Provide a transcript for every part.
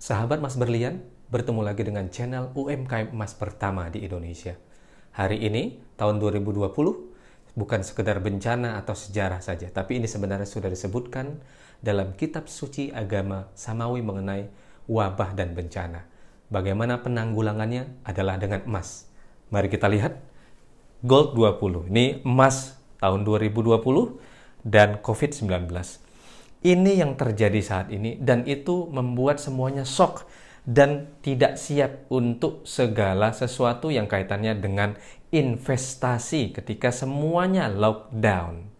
Sahabat Mas Berlian, bertemu lagi dengan channel UMKM Emas pertama di Indonesia. Hari ini, tahun 2020, bukan sekedar bencana atau sejarah saja, tapi ini sebenarnya sudah disebutkan dalam kitab suci agama Samawi mengenai wabah dan bencana. Bagaimana penanggulangannya adalah dengan emas. Mari kita lihat Gold 20. Ini emas tahun 2020 dan COVID-19. Ini yang terjadi saat ini dan itu membuat semuanya shock dan tidak siap untuk segala sesuatu yang kaitannya dengan investasi ketika semuanya lockdown.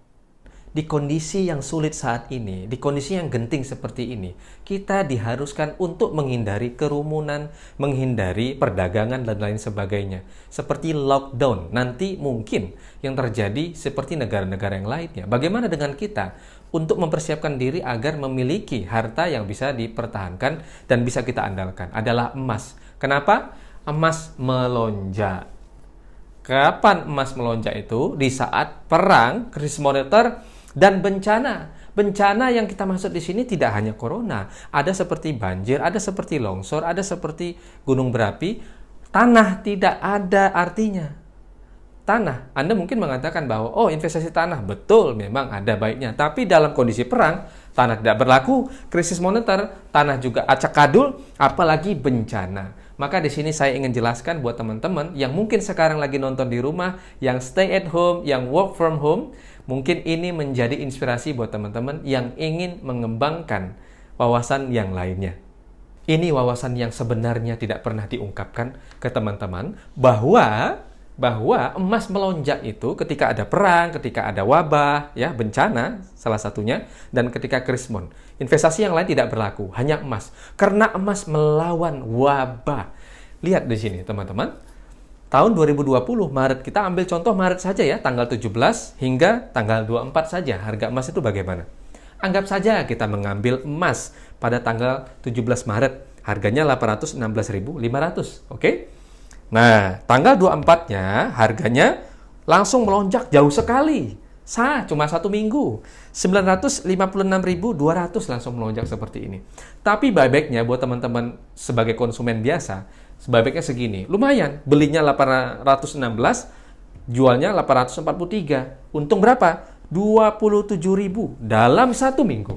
Di kondisi yang sulit saat ini, di kondisi yang genting seperti ini, kita diharuskan untuk menghindari kerumunan, menghindari perdagangan dan lain sebagainya. Seperti lockdown, nanti mungkin yang terjadi seperti negara-negara yang lainnya. Bagaimana dengan kita untuk mempersiapkan diri agar memiliki harta yang bisa dipertahankan dan bisa kita andalkan? Adalah emas. Kenapa? Emas melonjak. Kapan emas melonjak itu? Di saat perang, krisis moneter, dan bencana. Bencana yang kita maksud di sini tidak hanya corona, ada seperti banjir, ada seperti longsor, ada seperti gunung berapi. Tanah tidak ada artinya. Tanah, Anda mungkin mengatakan bahwa investasi tanah betul memang ada baiknya, tapi dalam kondisi perang, tanah tidak berlaku, krisis moneter, tanah juga acak-adul, apalagi bencana. Maka di sini saya ingin jelaskan buat teman-teman yang mungkin sekarang lagi nonton di rumah, yang stay at home, yang work from home, mungkin ini menjadi inspirasi buat teman-teman yang ingin mengembangkan wawasan yang lainnya. Ini wawasan yang sebenarnya tidak pernah diungkapkan ke teman-teman bahwa emas melonjak itu ketika ada perang, ketika ada wabah, ya bencana salah satunya, dan ketika krismon. Investasi yang lain tidak berlaku, hanya emas. Karena emas melawan wabah. Lihat di sini teman-teman. Tahun 2020 Maret, kita ambil contoh Maret saja ya, tanggal 17 hingga tanggal 24 saja. Harga emas itu bagaimana? Anggap saja kita mengambil emas pada tanggal 17 Maret. Harganya 816.500, oke? Nah, tanggal 24-nya harganya langsung melonjak jauh sekali. Cuma satu minggu. 956.200 langsung melonjak seperti ini. Tapi buybacknya buat teman-teman sebagai konsumen biasa, buybacknya segini. Lumayan, belinya 816, jualnya 843. Untung berapa? 27.000 dalam satu minggu.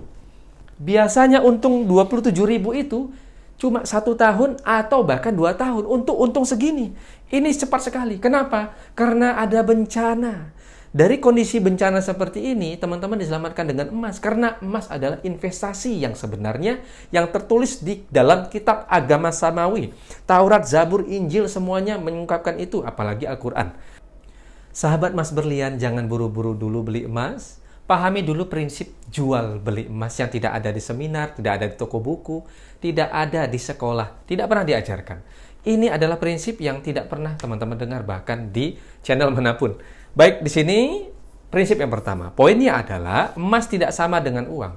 Biasanya untung 27.000 itu cuma 1 tahun atau bahkan 2 tahun untuk untung segini. Ini cepat sekali. Kenapa? Karena ada bencana. Dari kondisi bencana seperti ini, teman-teman diselamatkan dengan emas. Karena emas adalah investasi yang sebenarnya yang tertulis di dalam kitab agama Samawi. Taurat, Zabur, Injil, semuanya mengungkapkan itu. Apalagi Al-Quran. Sahabat Mas Berlian, jangan buru-buru dulu beli emas. Pahami dulu prinsip jual beli emas yang tidak ada di seminar, tidak ada di toko buku, tidak ada di sekolah, tidak pernah diajarkan. Ini adalah prinsip yang tidak pernah teman-teman dengar bahkan di channel manapun. Baik, di sini prinsip yang pertama. Poinnya adalah emas tidak sama dengan uang.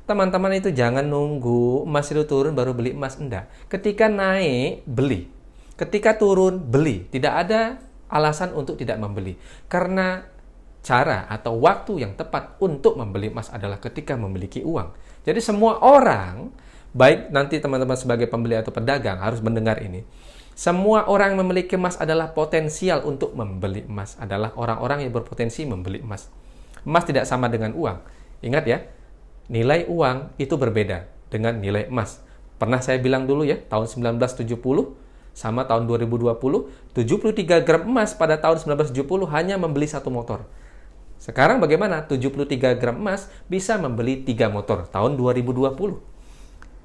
Teman-teman itu jangan nunggu emas itu turun baru beli emas, enggak. Ketika naik, beli. Ketika turun, beli. Tidak ada alasan untuk tidak membeli. Karena cara atau waktu yang tepat untuk membeli emas adalah ketika memiliki uang. Jadi semua orang, baik nanti teman-teman sebagai pembeli atau pedagang harus mendengar ini. Semua orang yang memiliki emas adalah potensial untuk membeli emas. Adalah orang-orang yang berpotensi membeli emas. Emas tidak sama dengan uang. Ingat ya, nilai uang itu berbeda dengan nilai emas. Pernah saya bilang dulu ya, tahun 1970 sama tahun 2020, 73 gram emas pada tahun 1970 hanya membeli 1 motor. Sekarang bagaimana? 73 gram emas bisa membeli 3 motor tahun 2020.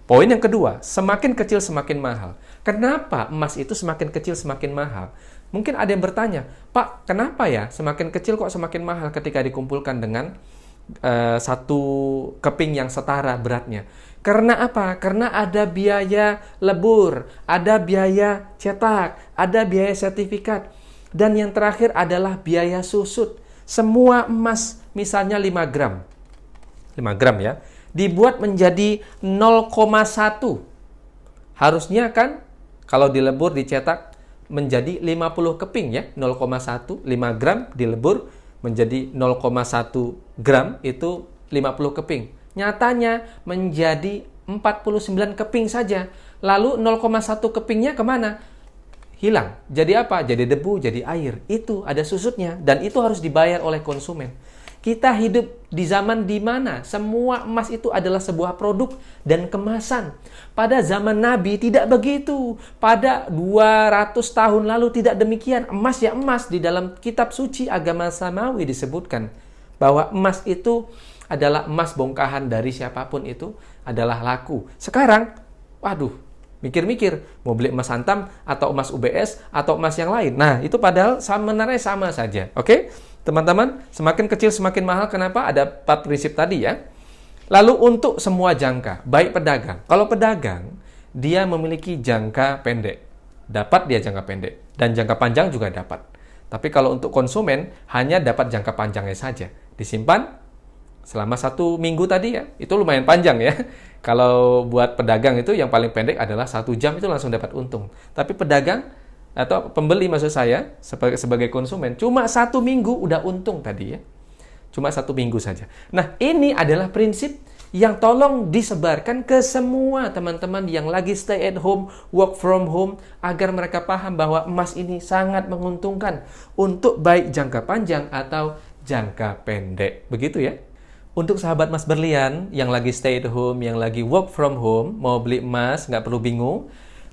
Poin yang kedua, semakin kecil semakin mahal. Kenapa emas itu semakin kecil semakin mahal? Mungkin ada yang bertanya, Pak, kenapa ya semakin kecil kok semakin mahal ketika dikumpulkan dengan satu keping yang setara beratnya? Karena apa? Karena ada biaya lebur, ada biaya cetak, ada biaya sertifikat, dan yang terakhir adalah biaya susut. Semua emas, misalnya 5 gram ya, dibuat menjadi 0,1. Harusnya kan kalau dilebur dicetak menjadi 50 keping ya, 0,1, 5 gram dilebur menjadi 0,1 gram itu 50 keping. Nyatanya menjadi 49 keping saja. Lalu 0,1 kepingnya kemana? Hilang. Jadi apa? Jadi debu, jadi air. Itu ada susutnya. Dan itu harus dibayar oleh konsumen. Kita hidup di zaman di mana semua emas itu adalah sebuah produk dan kemasan. Pada zaman Nabi tidak begitu. Pada 200 tahun lalu tidak demikian. Emas ya emas. Di dalam kitab suci agama Samawi disebutkan bahwa emas itu adalah emas bongkahan dari siapapun itu adalah laku. Sekarang, waduh, mikir-mikir mau beli emas Antam atau emas UBS atau emas yang lain. Nah, itu padahal sebenarnya sama saja. Oke? Teman-teman, semakin kecil semakin mahal. Kenapa? Ada 4 prinsip tadi ya. Lalu untuk semua jangka, baik pedagang. Kalau pedagang, dia memiliki jangka pendek. Dapat dia jangka pendek. Dan jangka panjang juga dapat. Tapi kalau untuk konsumen, hanya dapat jangka panjangnya saja. Disimpan selama 1 minggu tadi ya. Itu lumayan panjang ya. Kalau buat pedagang itu yang paling pendek adalah 1 jam itu langsung dapat untung. Tapi pedagang atau pembeli maksud saya sebagai konsumen cuma 1 minggu udah untung tadi ya. Cuma 1 minggu saja. Nah, ini adalah prinsip yang tolong disebarkan ke semua teman-teman yang lagi stay at home, work from home, agar mereka paham bahwa emas ini sangat menguntungkan untuk baik jangka panjang atau jangka pendek. Begitu ya. Untuk sahabat Mas Berlian yang lagi stay at home, yang lagi work from home, mau beli emas, nggak perlu bingung.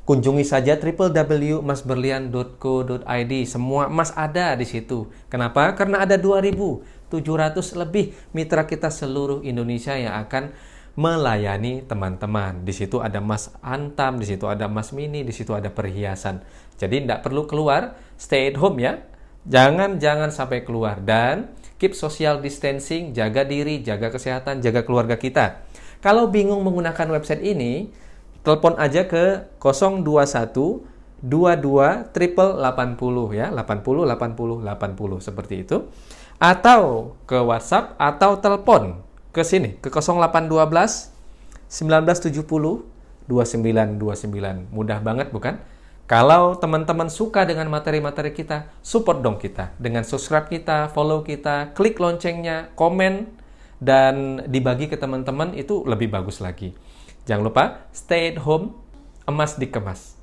Kunjungi saja www.masberlian.co.id. Semua emas ada di situ. Kenapa? Karena ada 2.700 lebih mitra kita seluruh Indonesia yang akan melayani teman-teman. Di situ ada emas Antam, di situ ada emas mini, di situ ada perhiasan. Jadi tidak perlu keluar, stay at home ya. Jangan sampai keluar. Dan keep social distancing, jaga diri, jaga kesehatan, jaga keluarga kita. Kalau bingung menggunakan website ini, telepon aja ke 021 22 triple 80 ya, 80 80 80 seperti itu. Atau ke WhatsApp atau telepon ke sini ke 0812 1970 2929. Mudah banget bukan? Kalau teman-teman suka dengan materi-materi kita, support dong kita dengan subscribe kita, follow kita, klik loncengnya, komen dan dibagi ke teman-teman, itu lebih bagus lagi. Jangan lupa, stay at home, emas dikemas.